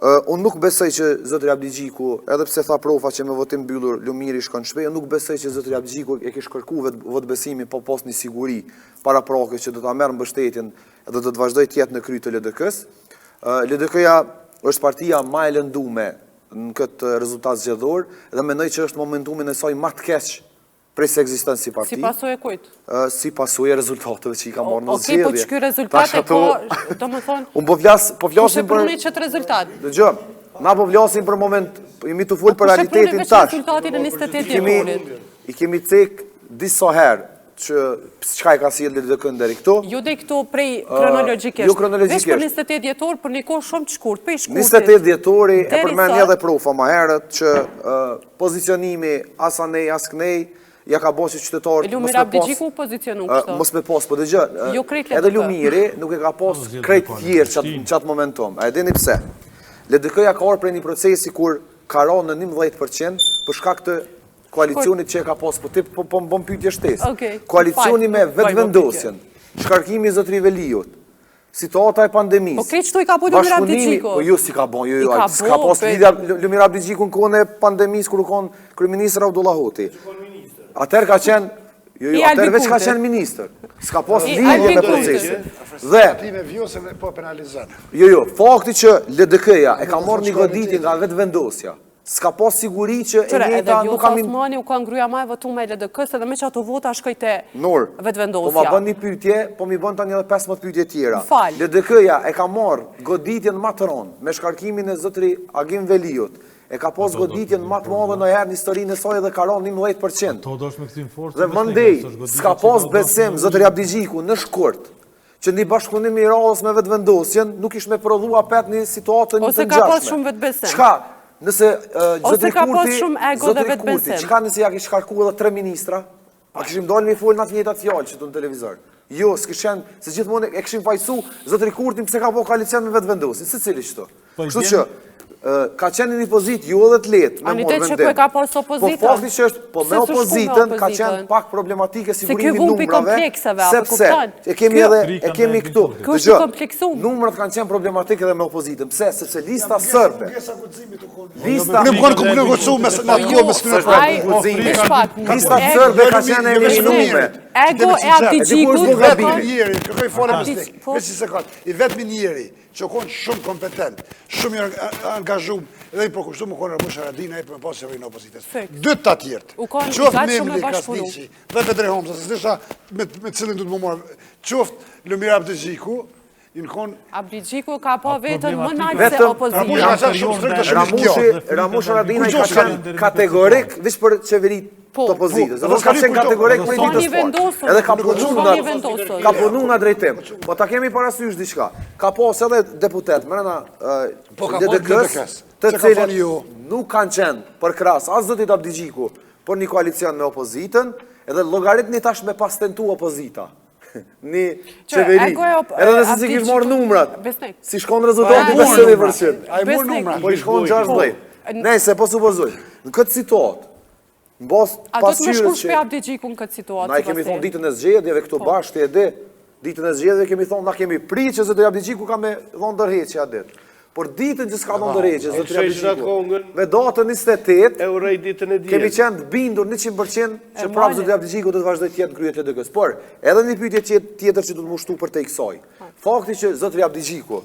Unë nuk besoj që zotëri Abdigjiku, edhe pse tha profa që me votim mbyllur Lumiri shkon shpejt, unë nuk besoj që zotëri Abdigjiku e kish kërkuar votbesimin po pas një siguri para prakës që do ta merr mbështetjen dhe do të vazhdoj të jetë në kry të LDK-s. LDK-ja është partia më e lënduar në këtë rezultat zgjedhor dhe mendoj që është momentumin e saj më të keq prej se ekziston si parti. Si pasojë kujt? Si pasojë rezultateve që i ka marrë në zgjedhje. Okej, po ç'ky rezultat e ka, domethënë. Unë po flasim për çet rezultat. Dëgjoj, na po flasim për moment, jemi të fol për realitetin tash. Rezultatin e 28 dhjetorit. I kemi cek disa herë që çka e ka sjellë LDK deri këtu. Jo deri këtu prej kronologjikisht. Jo kronologjikisht. Për 28 dhjetor për një kohë shumë të shkurtë, për i shkurtë. 28 dhjetori e përmend edhe profa më herët që pozicionimi as anej as kënej ja ka bërë qytetarët Lumiri Abdigjiku pozicionu kështu. Mos me pas, po dëgjoj. Edhe Lumiri nuk e ka pas krejt tjerë në çat momentum. A e dini pse? LDK-ja ka ardhur prej një procesi kur ka rënë në 11% për shkak të koalicionit që e ka pas, po bën pyetje shtesë. Koalicioni me vetëvendosjen, shkarkimi i zotëri Veliut, situata e pandemisë. Po krejt çto i ka bërë Lumiri Abdigjiku? Po jo si ka bën, jo, s'ka pas lidhja Lumiri Abdigjiku në kohën e pandemisë kur u kon kryeministër Abdullah Hoti. Atëherë ka qenë, atëherë veç ka qenë ministër. S'ka pas lidhje me procesin. Dhe me vjosën po penalizon. Jo, fakti që LDK-ja e ka marrë një goditje nga vetëvendosja. S'ka pas siguri që e njëjta nuk ka Osmani u ka ngryja më e votuar me LDK-s edhe me që ato vota shkoi te vetëvendosja. Po ma bën një pyetje, po mi bën tani edhe 15 pyetje tjera. LDK-ja e ka marrë goditjen më të rëndë me shkarkimin e zotëri Agim Veliut. E ka pas goditjen më të madhe ndonjëherë në historinë e saj dhe ka rënë 11%. Dhe mandej, s'ka pas besim zotëri Abdigjiku në shkurt që një bashkëpunim i radhës me vetëvendosjen nuk ish me prodhua pet një situatë një të ngjashme. Ose ka pas shumë vetbesim. Çka? Nëse Ose ka pas shumë ego dhe vetbesim. Çka nëse ja kish shkarkuar edhe 3 ministra? A kishim dalë me folën atë njëjtat fjalë që në televizor? Jo, s'kishin, se gjithmonë e kishim fajsu zotëri Kurtin pse ka bëu koalicion me vetëvendosjen. Secili çto. Kështu që ka qenë një pozitë jo edhe të lehtë me marrë vendim. Që ku e ka pas opozita? Po fakti që është, po me opozitën ka qenë pak problematike sigurimi numrave. Se ky vumbi komplekseve, apo kupton? E kemi këtu. Ky është kompleksum. Numrat kanë qenë problematike edhe me opozitën. Pse? Sepse lista serbe. Lista nuk kanë komunikuar me lista serbe ka qenë eliminuar. Ego e Abdigjikut kërkoj falë I vetë Minieri që konë shumë kompetent, shumë i angazhum, edhe i përkushtu më konë Ramush Haradina e për me pasë që vëjnë opozitës. Dëtë të tjertë, qoftë Memli, Kasnici, dhe Vedre Homza, se s'disha me cilin du të më morë, qoftë Lumiri Abdigjiku, Abdigjiku ka po vetën më nalë se opozita. Ramush Haradina i ka qenë kategorik vish për qeverit të opozitës. Dhe ka qenë kategorik për i ditës parë. Edhe ka punu në drejtim. Po ta kemi parasysh diçka. Ka pas edhe deputet mërëna LDK-s të cilën nuk kanë qenë për kras as zotit Abdigjiku për një koalicion me opozitën edhe logaritmi tash me pas tentu opozita. Një qeveri. Edhe nëse si kishë morë numrat. Si shkon rezultati 50%. A i morë numrat. Po i shkon 60. Nejse, po supozoj. Në këtë situatë, në bas pasyrës që... A do të me shkull shpe Abdigjiku në këtë situatë? Na i kemi thonë ditën e zgjedhjeve këto bashkë të edhe. Ditën e zgjedhjeve kemi thonë, na kemi pri që zotëri Abdigjiku ka me dhonë dërheqja adet. Por ditën që s'ka dhonë dërheqja, zotëri Abdigjiku, me datën 28, kemi qenë bindur 100% që prapë zotëri Abdigjiku do të vazhdoj të jetë në kryet LDK-s. Por, edhe një pyetje tjetër që do të mushtu për te i kësaj. Fakti që zotëri Abdigjiku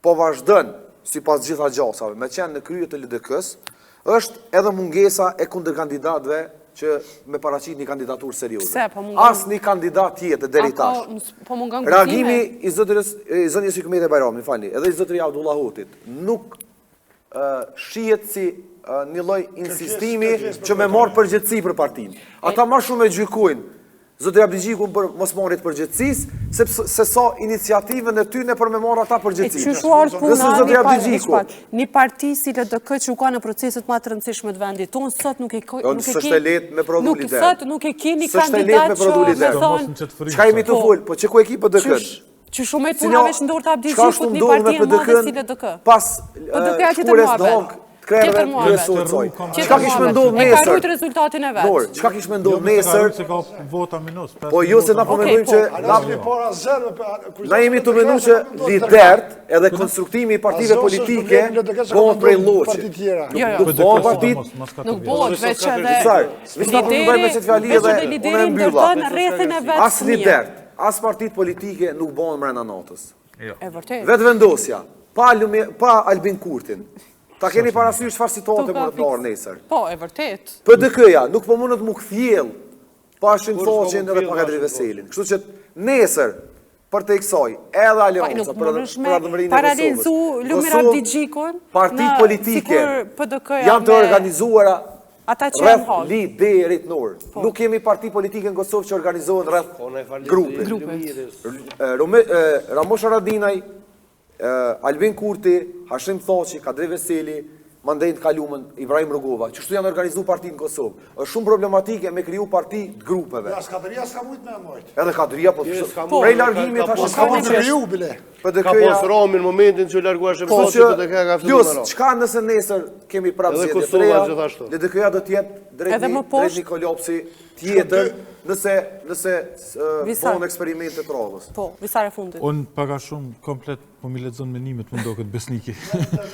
po vazhdon sipas gjitha gjasave me qenë në kryet LDK-s, është edhe mungesa e kundër kandidatëve që me paraqit një kandidaturë serioze. Pse, po mungon... As një kandidat tjetër deri tash. Po mungon reagimi i zotëris Hikmete Bajrami, edhe i zotëri Abdullah Hotit, nuk shihet si një lloj insistimi që me marrë përgjegjësi për partinë. Ata më shumë e gjykojnë zotëri Abdigjiku për mos marrjet përgjegjësisë, se sa iniciativën e tyre për me marrë ata përgjegjësi. Një parti si LDK që u ka në proceset më të rëndësishme të vendit tonë, sot nuk e ke një kandidat që me thonë... Çka jemi të folë, po që ku ekipë PDK-n? Që shumë e puna vesh ndorë të Abdigjikut një parti e madhe si LDK. Pas shkures dog, të krerëve kryesor të soj. Çka kish me ndodhur E ka nesër? rujt rezultatin e vet. Nor, çka kish me ndodhur nesër? Se ka vota minus. Po jo se na po mendojmë që na jemi të menduar që lidert edhe konstruktimi i partive politike bëhen prej lloçit. Nuk bëhen partit, Nuk bëhet veç edhe veç na përmendojmë me çet fjali edhe unë e lideri mbylla. ndërton rrethin e vet. As lidert, as partit politike nuk bëhen brenda natës. E vërtet. Vetë vendosja, pa Albin Kurtin. Ta keni parasysh çfarë situate mund të ndodhë nesër. Po, e vërtet. PDK-ja nuk po mundet mu kthjell pa Shënfoqin edhe pa Kadri Veselin. Kështu që nesër për të kësaj edhe Alianca për ardhmërinë e paralizu Lumira Digjikun, partit politike PDK-ja janë të organizuara ata që janë hall. liderit nor. Nuk kemi parti politike në Kosovë që organizohen rreth grupe. Ramosh Haradinaj, Albin Kurti, Hashim Thaçi, Kadri Veseli, mandej të kalumën Ibrahim Rugova, që shtu janë organizu parti në Kosovë. Është shumë problematike me kriju parti të grupeve. Ja, Skadria s'ka mujt me mojt. Edhe Kadria, po prej largimit Po s'ka mujt me kriju, bile. Ka pas Romi në momentin që larguash e mësoqi, PDK ka filluar me Romi. Çka nëse nesër kemi prapë zgjedhje të reja, LDK-ja do të jetë drejt Nikolopsi tjetër, nëse bëhen eksperimente të radhës. Po, visare fundit. Unë paka shumë komplet po mi lexon menimet më do këtë besniki.